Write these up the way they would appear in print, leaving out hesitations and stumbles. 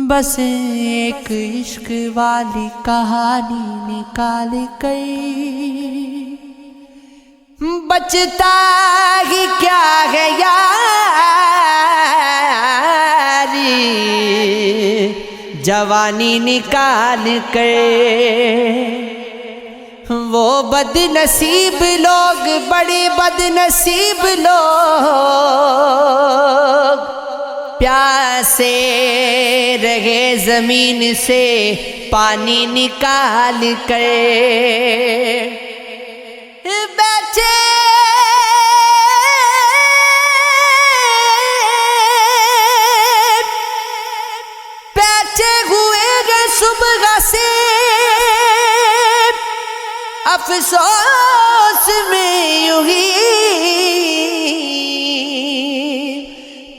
بس ایک عشق والی کہانی نکال کر بچتا ہی کیا ہے یاری، جوانی نکال کر وہ بد نصیب لوگ، بڑے بد نصیب لوگ پیاسے رہے زمین سے پانی نکال کر بیٹھے ہوئے گے صبح سے افسوس میں یوں ہی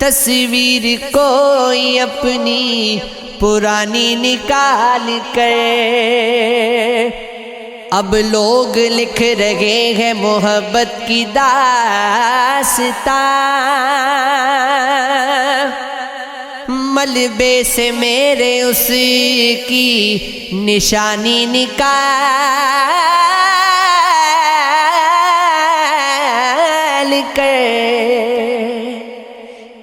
تصویر کوئی اپنی پرانی نکال کر اب لوگ لکھ رہے ہیں محبت کی داستان، ملبے سے میرے اس کی نشانی نکال کر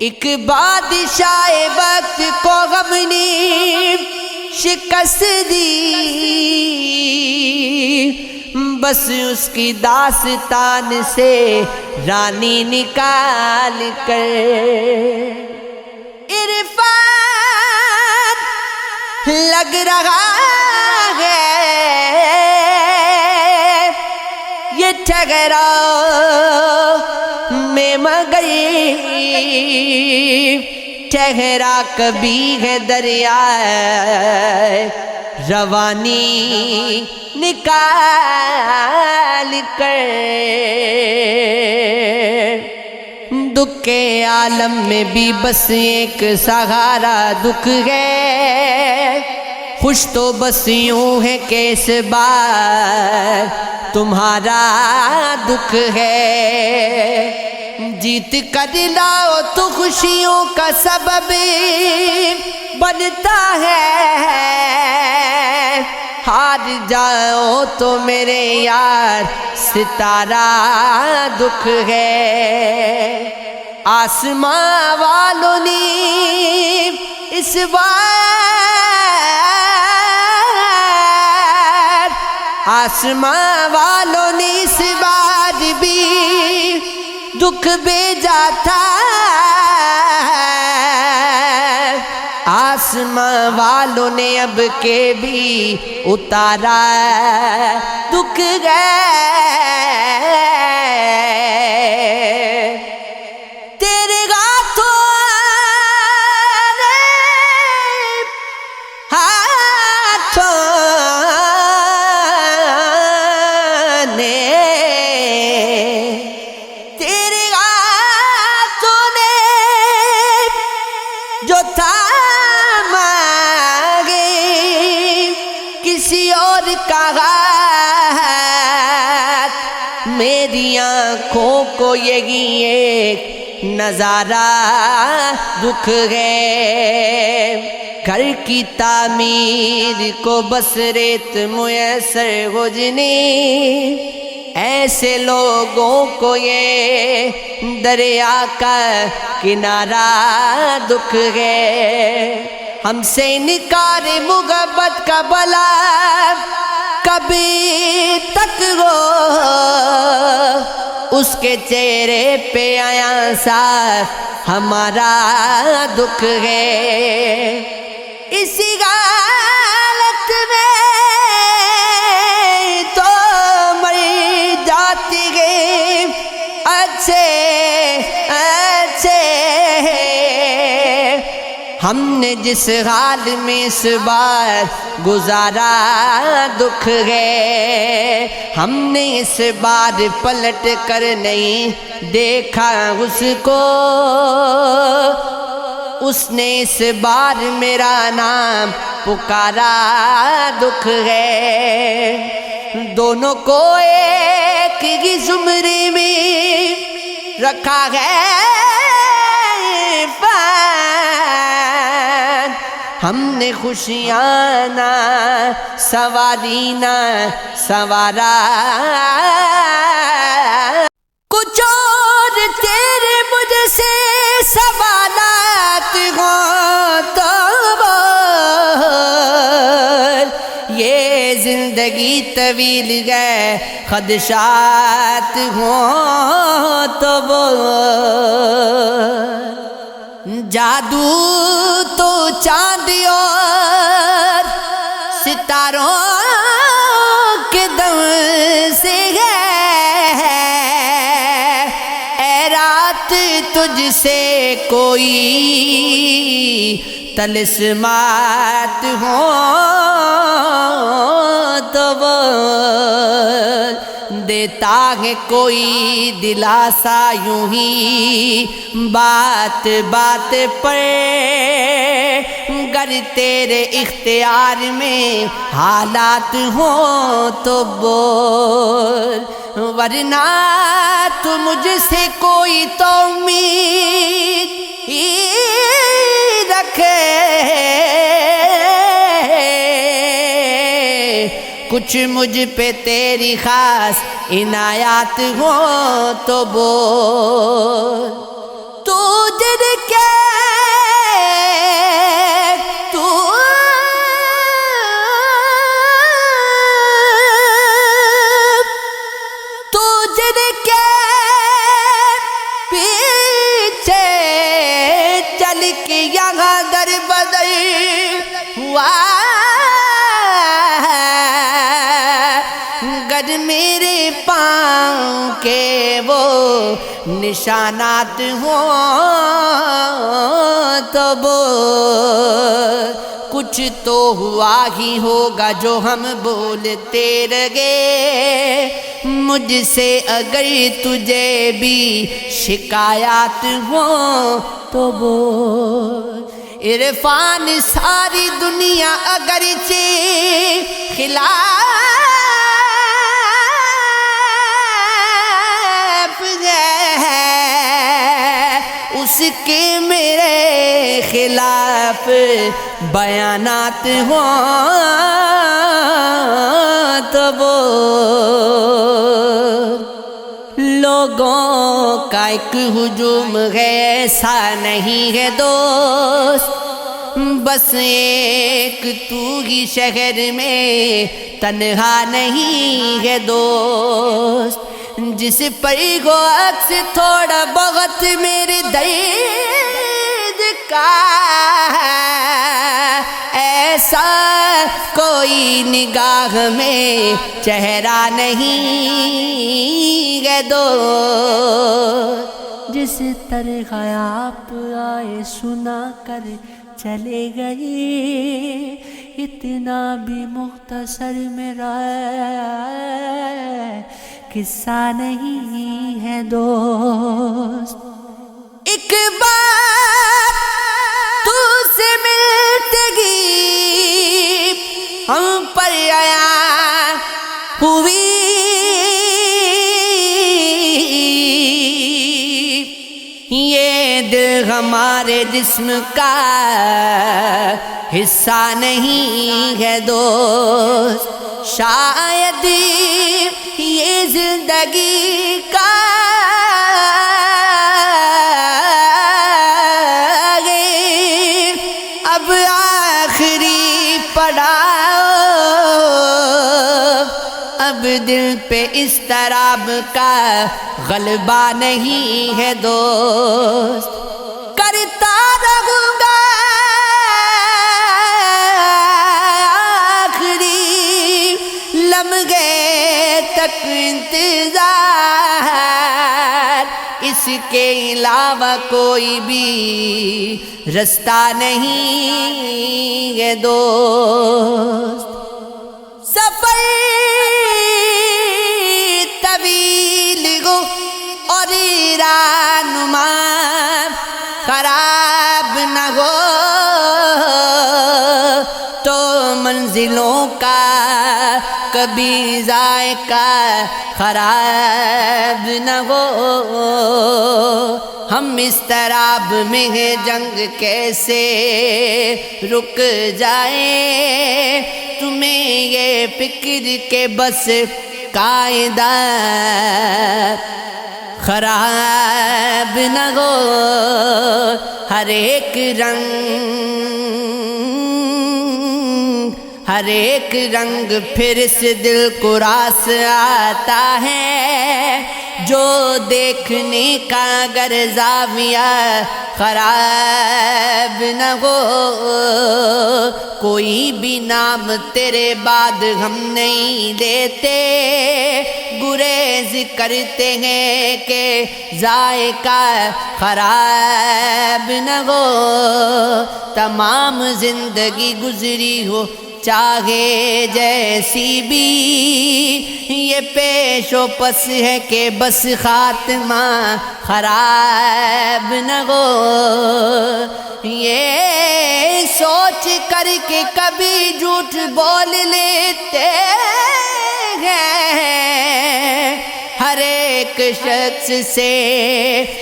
ایک بادشاہ وقت کو غم نے شکست دی، بس اس کی داستان سے رانی نکال کر عرفان لگ رہا ہے یہ ٹھہراؤ میں مگر ٹھہرا کبھی ہے دریا روانی نکال کر دکھ کے عالم میں بھی بس ایک سہارا دکھ ہے، خوش تو بس یوں ہے کہ اس بار تمہارا دکھ ہے، جیت کر لاؤ تو خوشیوں کا سبب بنتا ہے، ہار جاؤ تو میرے یار ستارہ دکھ ہے، آسماں والوں نے اس بار آسماں والوں نے اس بار بھی دکھ بھیجا تھا، آسماں والوں نے اب کے بھی اتارا دکھ گئے تیرے ہاتھوں نے جو تھام گے کسی اور کا ہاتھ، میری آنکھوں کو یہی ایک نظارہ دکھ ہے، گھر کی تعمیر کو بس ریت میسر ہو جنی، ایسے لوگوں کو یہ دریا کا کنارہ دکھ ہے، ہم سے انکار محبت کا بلا کبھی تک ہو، اس کے چہرے پہ آیا صاف ہمارا دکھ ہے، اسی حالت میں تو مر جاتی ہے اچھے ہم نے جس حال میں اس بار گزارا دکھ ہے، ہم نے اس بار پلٹ کر نہیں دیکھا اس کو، اس نے اس بار میرا نام پکارا دکھ ہے، دونوں کو ایک ہی زمرے میں رکھا ہے ہم نے خوشیاں نہ سواری نہ سوارا، کچھ اور تیرے مجھ سے سوالات ہوں تو بول، یہ زندگی طویل ہے خدشات ہوں تو بول، جادو تو چاند اور ستاروں کے دم سے ہے، اے رات تجھ سے کوئی طلسمات ہوں تو بول، دیتا ہے کوئی دلاسا یوں ہی بات بات پر، گر تیرے اختیار میں حالات ہوں تو بول، ورنہ تو مجھ سے کوئی تو امید ہی رکھے، کچھ مجھ پہ تیری خاص عنایات ہوں تو بول، تو جن کے تو جن کے پیچھے چل کے یہاں در بدر ہوا، گر میرے پاؤں کے وہ نشانات ہوں تو بول، کچھ تو ہوا ہی ہوگا جو ہم بولتے رہے، مجھ سے اگر تجھے بھی شکایات ہوں تو بول، عرفان ساری دنیا اگرچہ خلاف ہے، اس کے میرے خلاف بیانات ہوں تو بول، لوگوں کا ایک ہجوم ہے ایسا نہیں ہے دوست، بس ایک تو ہی شہر میں تنہا نہیں ہے دوست، جس پر گو عکس تھوڑا بہت میرے درد کا، ایسا کوئی نگاہ میں چہرہ نہیں ہے دوست، جس طرح آپ آئے سنا کر چلے گئے، اتنا بھی مختصر میرا قصہ نہیں ہے دوست، ایک بار تو سے ملتے گی ہم پر آیا ہوئی، یہ دل ہمارے جسم کا حصہ نہیں ہے دوست، شاید یہ زندگی کا اب آخری پڑاؤ، اب دل پہ اضطراب کا غلبہ نہیں ہے دوست، کرتا رہوں گا آخری لمحے تک انتظار، اس کے علاوہ کوئی بھی رستہ نہیں ہے دوست، سفر طویل ہو اور رہنما خراب نہ ہو تو منزلوں کا کبھی ذائقہ خراب نہ ہو۔ ہم اس طراب میں ہیں جنگ کیسے رک جائے، تمہیں یہ فکر کے بس قاعدہ خراب نہ ہو۔ ہر ایک رنگ پھر اس دل کو راس آتا ہے، جو دیکھنے کا اگر زاویہ خراب نہ ہو۔ کوئی بھی نام تیرے بعد ہم نہیں لیتے، گریز کرتے ہیں کہ ذائقہ خراب نہ ہو۔ تمام زندگی گزری ہو چاہے جیسی بھی، یہ پیش و پس ہے کہ بس خاتمہ خراب نہ ہو۔ یہ سوچ کر کے کبھی جھوٹ بول لیتے ہیں، ہر ایک شخص سے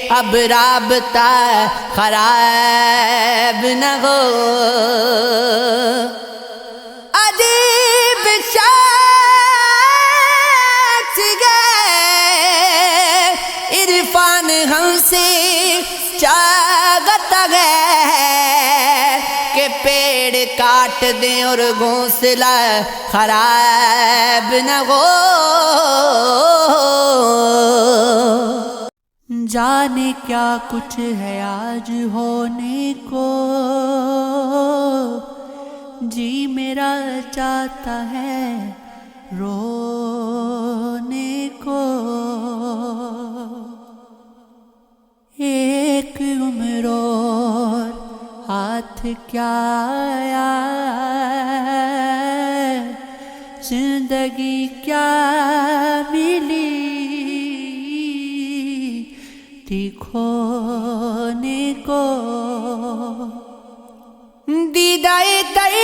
اب رابطہ خراب نہ ہو۔ عجیب شخص ہے عرفان ہم سے چاہتا ہے کہ پیڑ کاٹ دیں اور گھونسلہ خراب نہ ہو۔ جانے کیا کچھ ہے آج ہونے کو، جی میرا چاہتا ہے رونے کو۔ ایک عمر اور ہاتھ کیا آیا، زندگی کیا ملی تھی کھونے کو۔ دیدائے طیب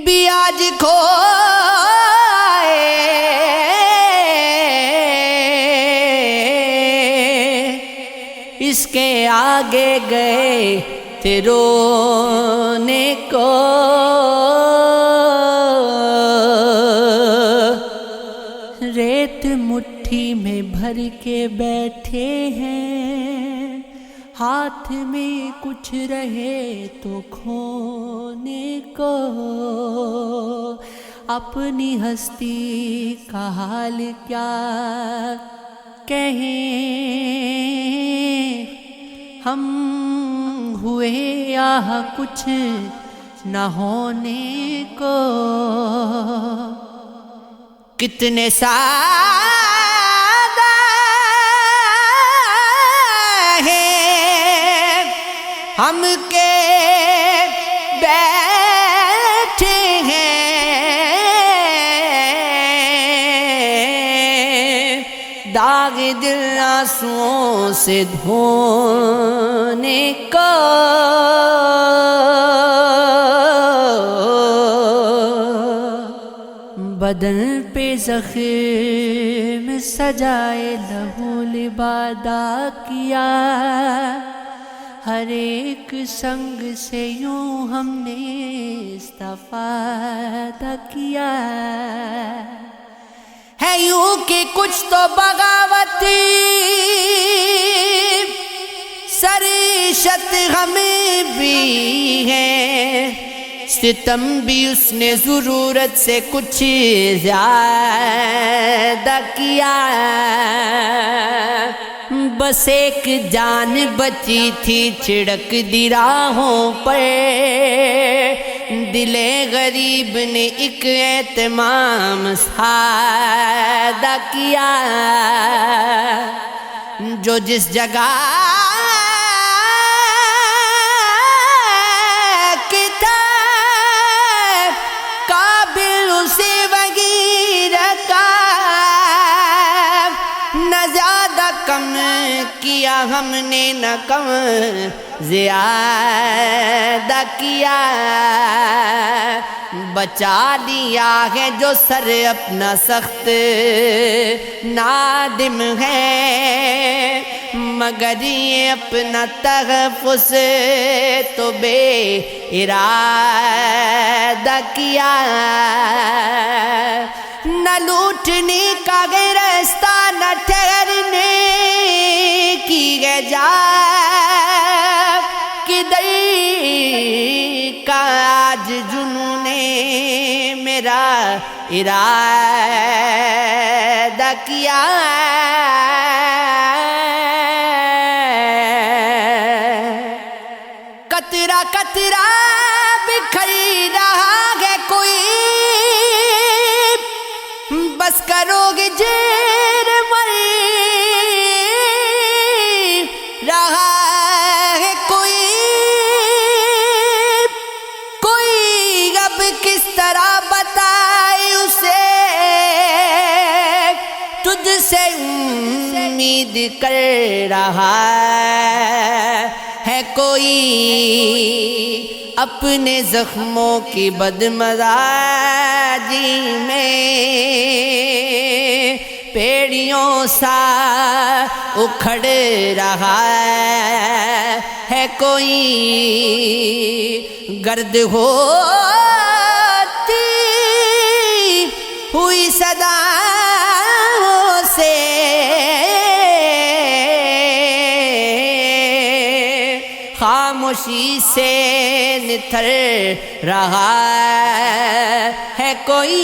بھی آج کھوئے، اس کے آگے گئے تھے رونے کو۔ ریت مٹھی میں بھر کے بیٹھے ہیں، ہاتھ میں کچھ رہے تو کھونے کو۔ اپنی ہستی کا حال کیا کہیں، ہم ہوئے یہاں کچھ نہ ہونے کو۔ کتنے سادہ ہیں ہم کے بیٹھے ہیں، داغ دل آنسوؤں سے دھونے کو۔ بدن پہ زخم سجائے لہو لبادہ کیا، ہر ایک سنگ سے یوں ہم نے استفادہ کیا ہے۔ یوں کہ کچھ تو بغاوت سرشت ہمیں بھی ہے، ستم بھی اس نے ضرورت سے کچھ زیادہ کیا۔ بس ایک جان بچی تھی چھڑک دی راہوں پر، دل غریب نے ایک اہتمام سادہ کیا۔ جو جس جگہ کم کیا ہم نے نہ کم زیادہ کیا، بچا لیا ہے جو سر اپنا سخت نادم ہے، مگر یہ اپنا تحفظ تو بے ارادہ کیا، نہ لوٹنے کا ہے راستہ نہ ٹھہرنے کی ہے جا، کدھر کا آج جنون میرا ارادہ کیا، قطرہ قطرہ بکھر رہا ہے کوئی، بس کرو گے جیر مر رہا ہے کوئی، کوئی اب کس طرح بتائے اسے، تجھ سے امید کر رہا ہے کوئی، اپنے زخموں کی بدمزاجی میں پیڑیوں سا اکھڑ رہا ہے کوئی، گرد ہوتی ہوئی صداؤں سے خاموشی سے نتھر رہا ہے کوئی،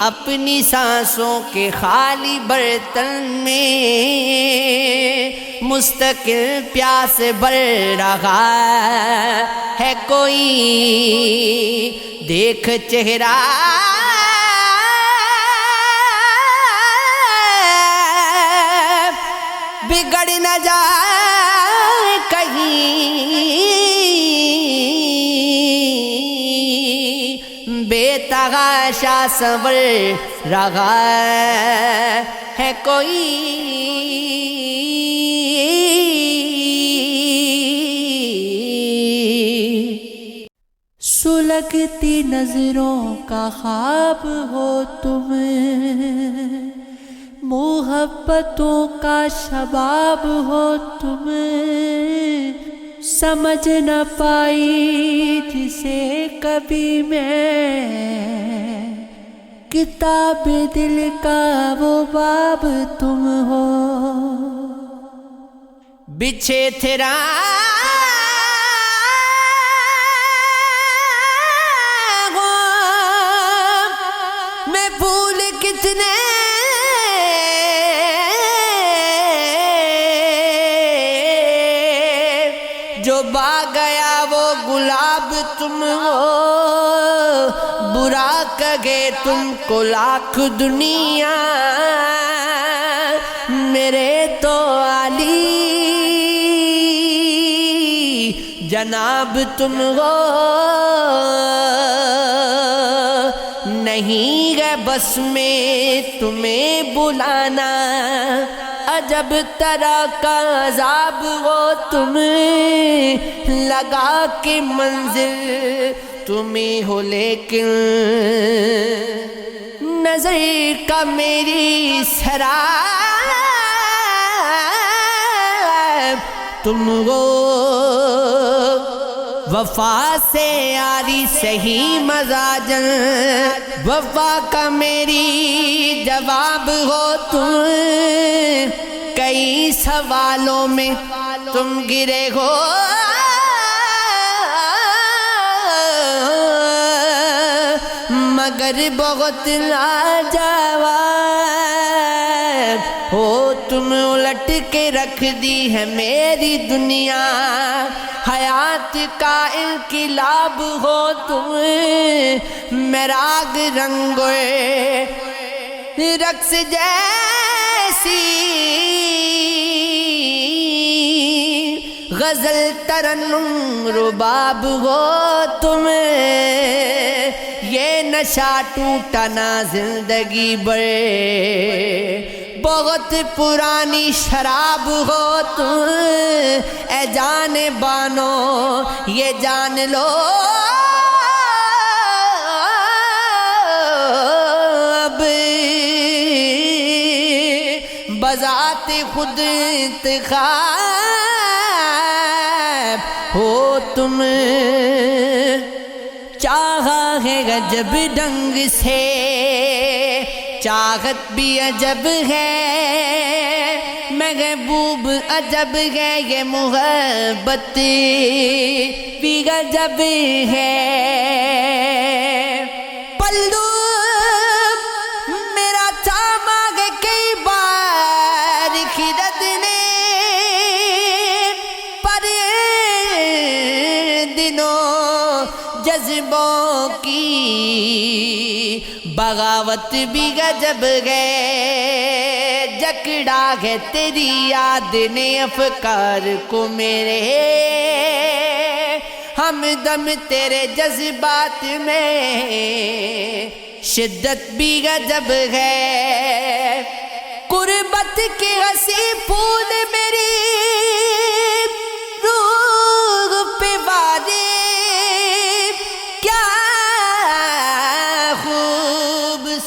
اپنی سانسوں کے خالی برتن میں مستقل پیاس بھر رہا ہے کوئی، دیکھ چہرہ بگڑ نہ جائے کہیں، بے تحاشا صبر رہا ہے کوئی، سلگتی نظروں کا خواب ہو تم، محبتوں کا شباب ہو تم، سمجھ نہ پائی جسے کبھی میں، کتاب دل کا وہ باب تم ہو، بچھے تھے راہوں میں پھول کتنے، جو با گیا وہ گلاب تم ہو، برا کہے تم کو لاکھ دنیا، میرے تو علی جناب تم ہو، نہیں ہے بس میں تمہیں بلانا، عجب طرح کا عذاب ہو تم، لگا کے منزل تمہیں ہو لیکن نظر کا میری سراب تم ہو، وفا سے یاری صحیح مزاجن، وفا کا میری جواب ہو تم، کئی سوالوں میں تم گرے ہو، مگر بہت لاجواب ہو تم، الٹ کے رکھ دی ہے میری دنیا، حیات کا انقلاب ہو تم، میراگ رنگوے رقص جیسی غزل ترنم رباب ہو تم، یہ نشہ ٹوٹا نہ زندگی بہت پرانی شراب ہو تم اے جان بانو یہ جان لو اب بذات خود انتخاب ہو تم چاہا ہے عجب ڈھنگ سے چاہت بھی عجب ہے محبوب عجب ہے یہ محبت بھی عجب ہے پلو میرا تھاما گے کئی بار خرد نے پر دنوں جذبوں کی بغاوت بھی غضب ہے جکڑا ہے تیری یاد نے افکار کو میرے ہمدم تیرے جذبات میں شدت بھی غضب ہے قربت کے ہنسی پھول میری روح پہ وارے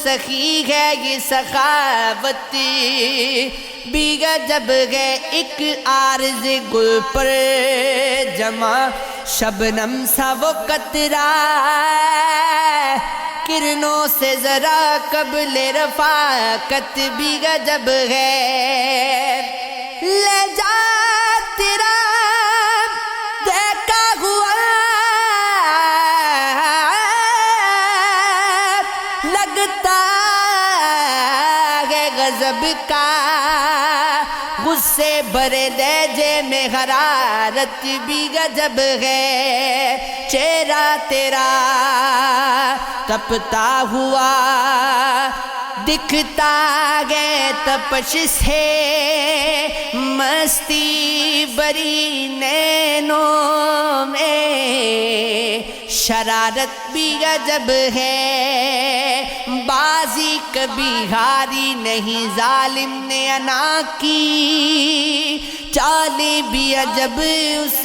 سخی ہے یہ سخاوت بھی غضب ہے ایک عارض گل پر جمع شبنم سا وہ قطرہ کرنوں سے ذرا قبل رفاقت بھی غضب ہے لے جا تیرا دیکھا ہوا لگتا ہے غضب کا غصے بھرے لہجے میں حرارت بھی غضب ہے چہرہ تیرا تپتا ہوا دکھتا ہے تپش سے مستی بری نینوں میں شرارت بھی غضب ہے بازی کبھی ہاری نہیں ظالم نے انا کی چالیں بھی عجب اس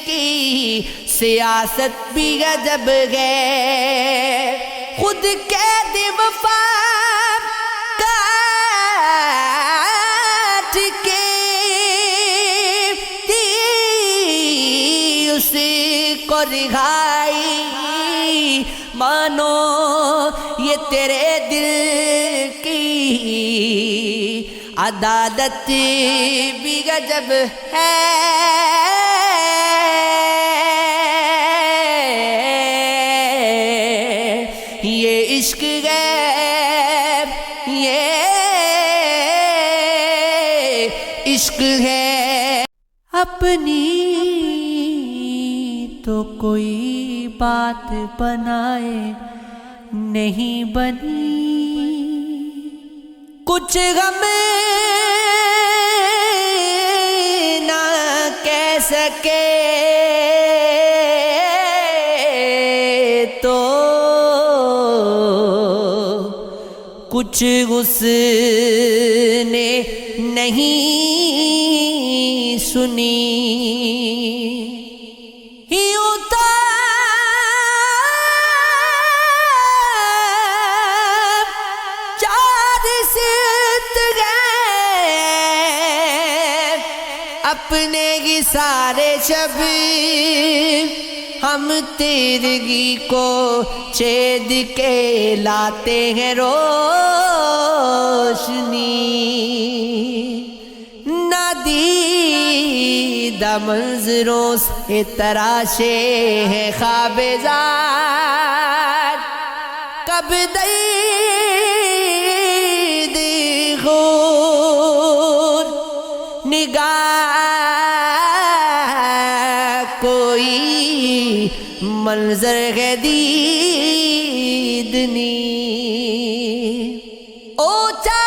کی سیاست بھی غضب ہے خود قید وفا کاٹ کے دی اس کو رہائی مانو یہ تیرے دل کی عدالت بھی غضب ہے یہ عشق ہے یہ عشق ہے اپنی تو کوئی بات بنائے نہیں بنی کچھ غم نہ کہہ سکے تو کچھ غصے نے نہیں سنی یوں تو چار ست گئے اپنے ہی سارے شب ہم تیرگی کو چھید کے لاتے ہیں روشنی نادیدہ منظروں سے تراشے ہیں خواب زار کب دید خور نگاہ کوئی منظر ہے دیدنی اوچا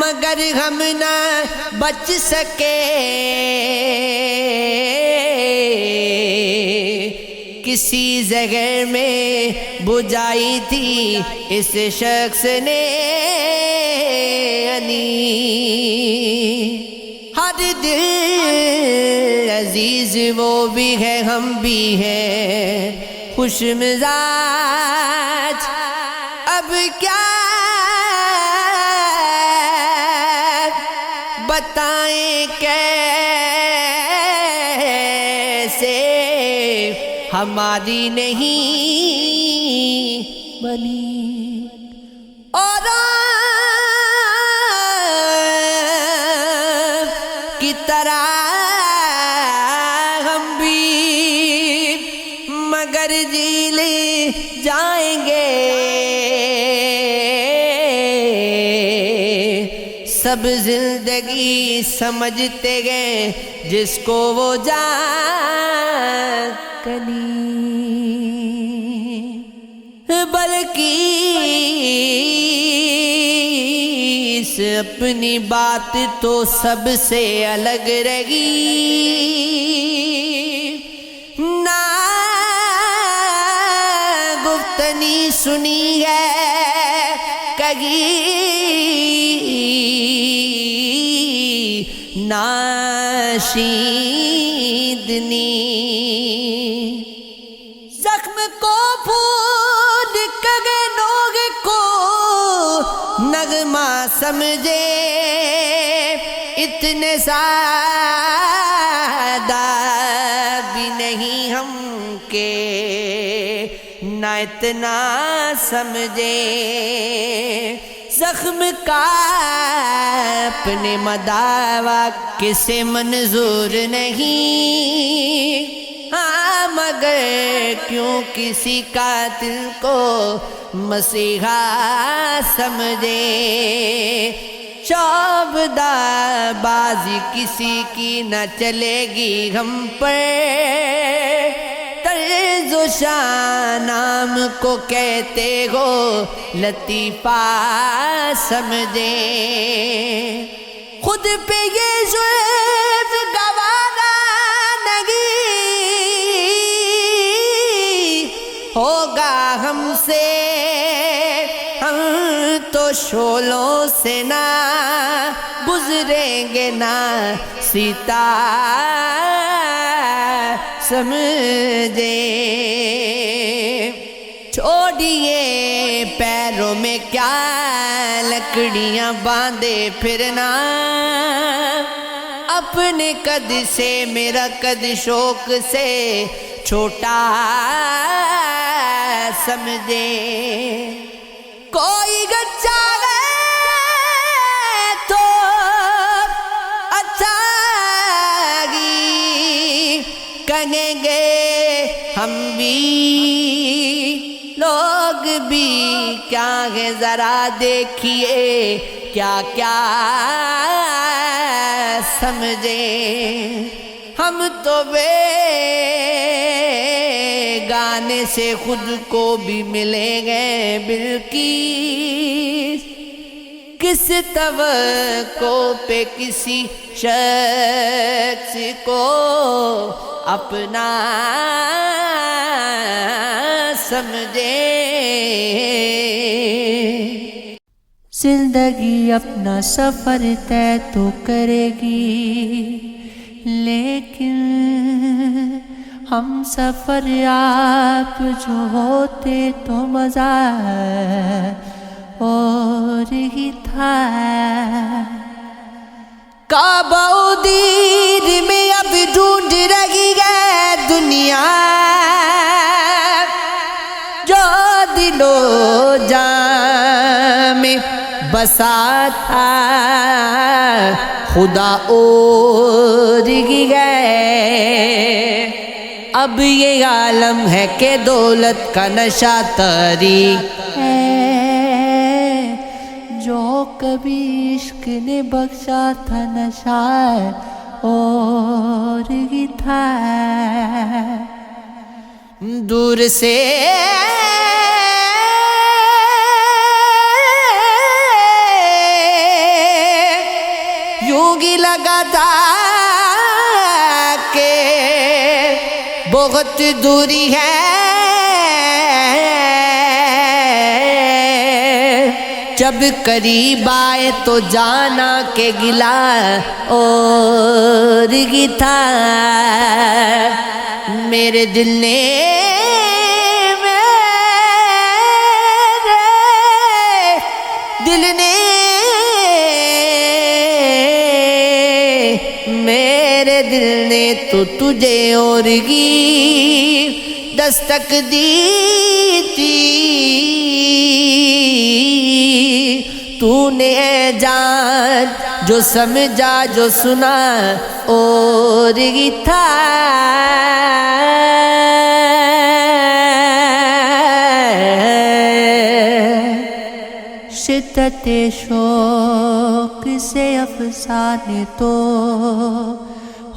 مگر ہم نہ بچ سکے، کسی زہر میں بجھائی تھی اس شخص نے انی، ہر دل عزیز وہ بھی ہے ہم بھی ہیں خوش مزاج، اب کیا بتائیں کیسے ہماری نہیں بنی، اور کی طرح ہم بھی مگر جی لے جائیں گے، سب زندگی سمجھتے گئے جس کو وہ جان کنی، بلکہ اس اپنی بات تو سب سے الگ رہی، نہ گفتنی سنی ہے کہیں ناشیدنی، زخم کو پھوڑ کے نوگ کو نغمہ سمجھے، اتنے سادہ بھی نہیں ہم کے نہ اتنا سمجھے، زخم کا اپنے مداوا کسے منظور نہیں، ہاں مگر کیوں کسی قاتل کو مسیحا سمجھے، شعبدہ بازی کسی کی نہ چلے گی ہم پر، طرز و شانام کو کہتے ہو لطیفہ سمجھے، خود پہ یہ ضعف گوارا نہیں ہوگا ہم سے، ہم تو شعلوں سے نہ گزریں گے نہ سیتا سمجھے، چھوڑیے پیروں میں کیا لکڑیاں باندھے پھرنا، اپنے قد سے میرا قد شوق سے چھوٹا سمجھے، کوئی گچا گئے تو اچھا کہیں گے ہم بھی، لوگ بھی کیا ہے ذرا دیکھیے کیا کیا سمجھے، ہم تو بے گانے سے خود کو بھی ملیں گے بلکہ کس توقع پہ کسی شخص کو اپنا سمجھے، زندگی اپنا سفر طے تو کرے گی، لیکن ہم سفر آپ جو ہوتے تو مزہ اور ہی تھا، کعبہ دیر میں اب ڈھونڈ رہی ہے دنیا، جو دل و جان میں بسا تھا خدا اور ہی گئے، اب یہ عالم ہے کہ دولت کا نشہ طاری ہے، جو کبھی عشق نے بخشا تھا نشہ اور ہی تھا، دور سے تھا کہ بہت دوری ہے، جب قریب آئے تو جانا کہ گلا اور ہی تھا۔ میرے دل نے میرے دل نے تو تجھے اور ہی دستک دی تھی، تو نے اے جان جو سمجھا جو سنا اور ہی تھا۔ شدت شوق سے افسانے تو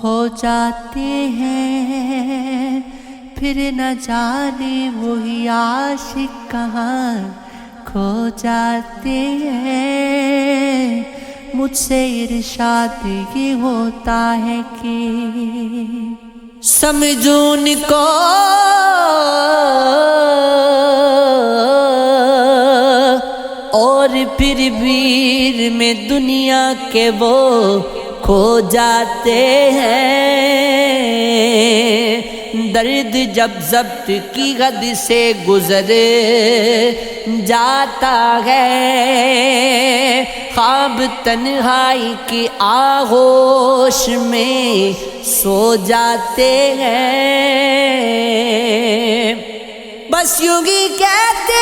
ہو جاتے ہیں، پھر نہ جانے وہی عاشق کہاں کھو جاتے ہیں۔ مجھ سے ارشاد یہ ہوتا ہے کہ سمجھون کو اور پھر بھیڑ میں دنیا کے وہ کھو جاتے ہیں۔ درد جب ضبط کی حد سے گزر جاتا ہے، خواب تنہائی کی آغوش میں سو جاتے ہیں۔ بس یوں ہی کہتے ہیں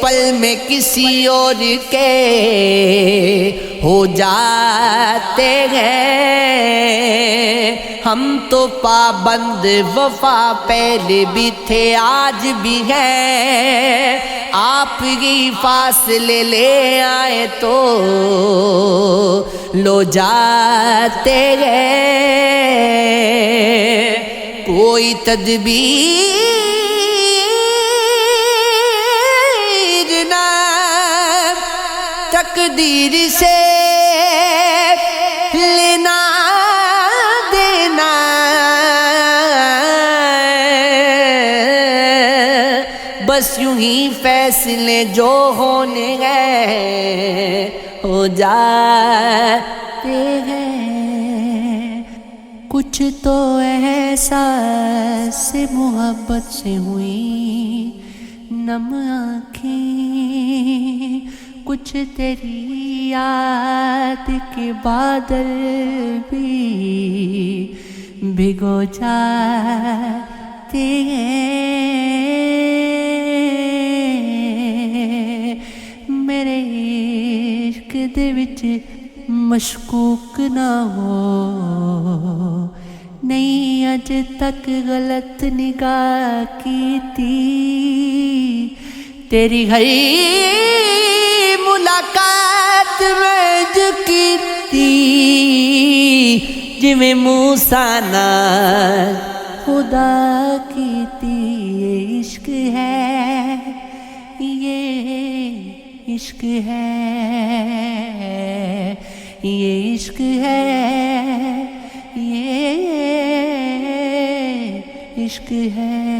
پل میں کسی اور کے ہو جاتے ہیں۔ ہم تو پابند وفا پہلے بھی تھے آج بھی ہیں، آپ ہی فاصلے لے آئے تو لو جاتے ہیں۔ کوئی تدبیر تقدیر سے لینا دینا، بس یوں ہی فیصلے جو ہونے ہیں ہو جاتے ہیں۔ کچھ تو احساس محبت سے ہوئی نم آنکھیں، کچھ تیری یاد کے بادل بھی بھگو جاتے ہیں۔ میرے عشق دے وچ مشکوک نہ ہو، نہیں اج تک غلط نگاہ کی تھی، تیری ہر ملاقات میں جو کیتی جویں موسیٰ نال خدا کیتی۔ یہ عشق ہے، یہ عشق ہے، یہ عشق ہے، یہ عشق ہے۔